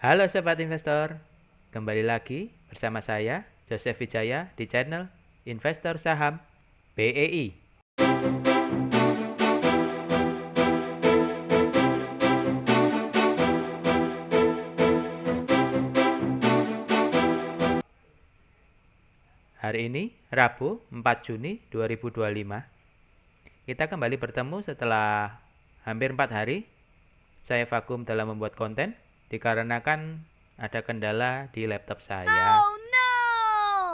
Halo Sobat Investor, kembali lagi bersama saya, Joseph Wijaya di channel Investor Saham BEI. Hari ini, Rabu 4 Juni 2025, kita kembali bertemu setelah hampir 4 hari. Saya vakum dalam membuat konten, dikarenakan ada kendala di laptop saya. Oh no!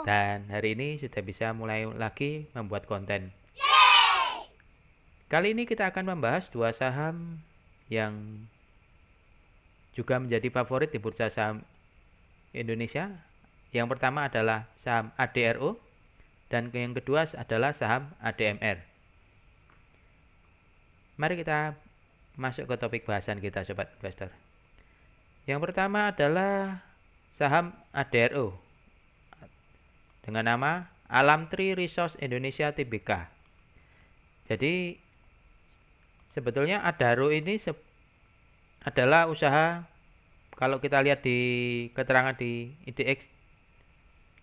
Dan hari ini sudah bisa mulai lagi membuat konten. Kali ini kita akan membahas dua saham yang juga menjadi favorit di bursa saham Indonesia. Yang pertama adalah saham ADRO dan yang kedua adalah saham ADMR. Mari kita masuk ke topik bahasan kita, Sobat Investor. Yang pertama adalah saham ADRO dengan nama Alamtree Resource Indonesia Tbk. Jadi sebetulnya ADRO ini adalah usaha, kalau kita lihat di keterangan di IDX,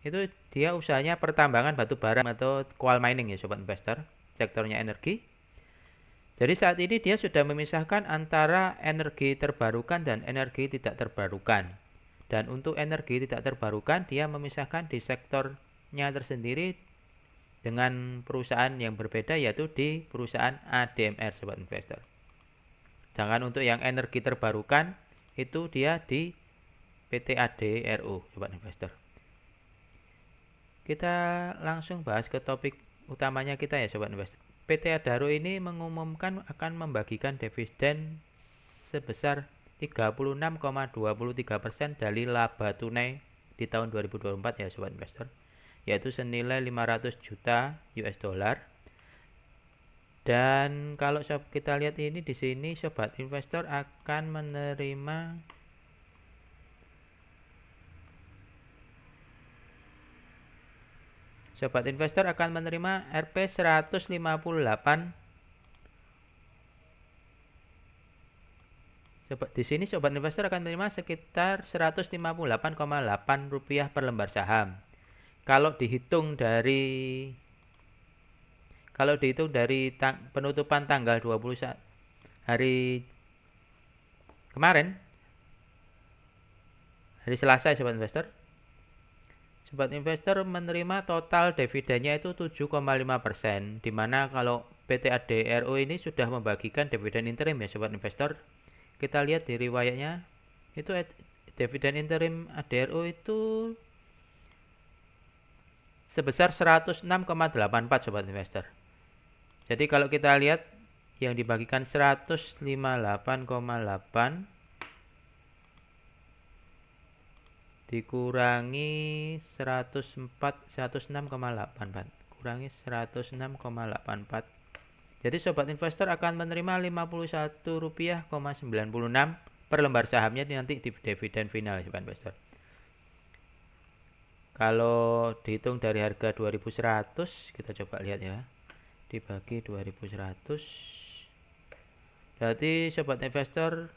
itu dia usahanya pertambangan batu bara atau coal mining ya Sobat Investor, sektornya energi. Jadi saat ini dia sudah memisahkan antara energi terbarukan dan energi tidak terbarukan. Dan untuk energi tidak terbarukan dia memisahkan di sektornya tersendiri dengan perusahaan yang berbeda, yaitu di perusahaan ADMR Sobat Investor. Sedangkan untuk yang energi terbarukan itu dia di PT ADRO Sobat Investor. Kita langsung bahas ke topik utamanya kita ya Sobat Investor. PT ADRO ini mengumumkan akan membagikan dividen sebesar 36,23% dari laba tunai di tahun 2024 ya Sobat Investor, yaitu senilai 500 juta US dollar. Dan kalau kita lihat ini di sini Sobat Investor akan menerima Sobat Investor akan menerima Rp 158. Di sini Sobat Investor akan menerima sekitar Rp158,8 per lembar saham. Kalau dihitung dari penutupan tanggal 21 hari kemarin, hari Selasa Sobat Investor, Sobat Investor menerima total dividennya itu 7,5%, di mana kalau PT ADRO ini sudah membagikan dividen interim ya Sobat Investor. Kita lihat di riwayatnya, itu dividen interim ADRO itu sebesar 106,84 Sobat Investor. Jadi kalau kita lihat yang dibagikan 158,8 dikurangi 106,84 kurangi 106,84. Jadi Sobat Investor akan menerima Rp51,96 per lembar sahamnya nanti di dividen final Sobat Investor. Kalau dihitung dari harga 2.100, kita coba lihat ya, dibagi 2.100, berarti Sobat Investor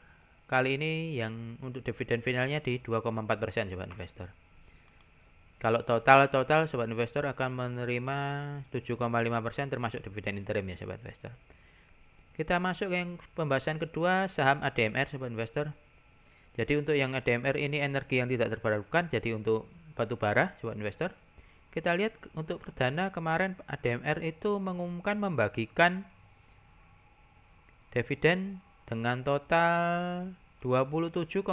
kali ini yang untuk dividen finalnya di 2,4% Sobat Investor. Kalau total Sobat Investor akan menerima 7,5% termasuk dividen interim ya Sobat Investor. Kita masuk ke yang pembahasan kedua, saham ADMR Sobat Investor. Jadi untuk yang ADMR ini energi yang tidak terbarukan, jadi untuk batu bara Sobat Investor. Kita lihat untuk perdana kemarin ADMR itu mengumumkan membagikan dividen dengan total 27,48%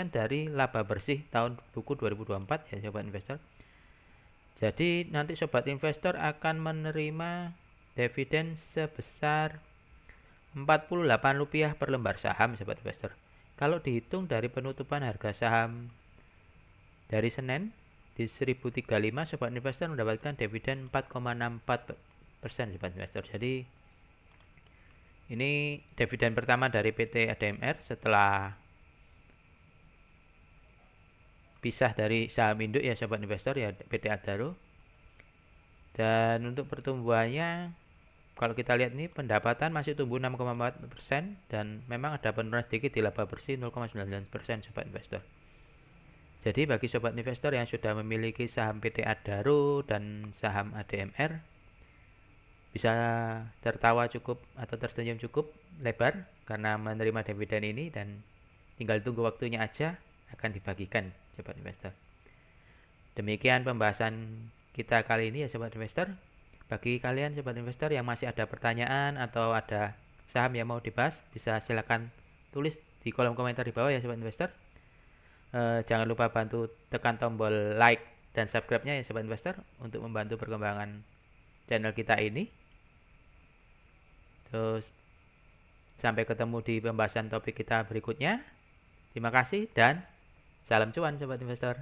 dari laba bersih tahun buku 2024 ya Sobat Investor. Jadi nanti Sobat Investor akan menerima dividen sebesar Rp48 per lembar saham Sobat Investor. Kalau dihitung dari penutupan harga saham dari Senin di 1035, Sobat Investor mendapatkan dividen 4,64% Sobat Investor. Jadi ini dividen pertama dari PT ADMR setelah pisah dari saham induk ya Sobat Investor ya PT ADRO. Dan untuk pertumbuhannya Kalau kita lihat ini pendapatan masih tumbuh 6,4% dan memang ada penurunan sedikit di laba bersih 0,99% sobat investor. Jadi bagi sobat investor yang sudah memiliki saham PT Adaro dan saham ADMR, bisa tertawa cukup atau tersenyum cukup lebar karena menerima dividen ini, dan tinggal tunggu waktunya aja akan dibagikan sobat investor. Demikian pembahasan kita kali ini ya sobat investor. Bagi kalian sobat investor yang masih ada pertanyaan atau ada saham yang mau dibahas, bisa silakan tulis di kolom komentar di bawah ya sobat investor. Jangan lupa bantu tekan tombol like dan subscribe-nya ya sobat investor untuk membantu perkembangan channel kita ini. Terus sampai ketemu di pembahasan topik kita berikutnya. Terima kasih dan salam cuan sobat investor.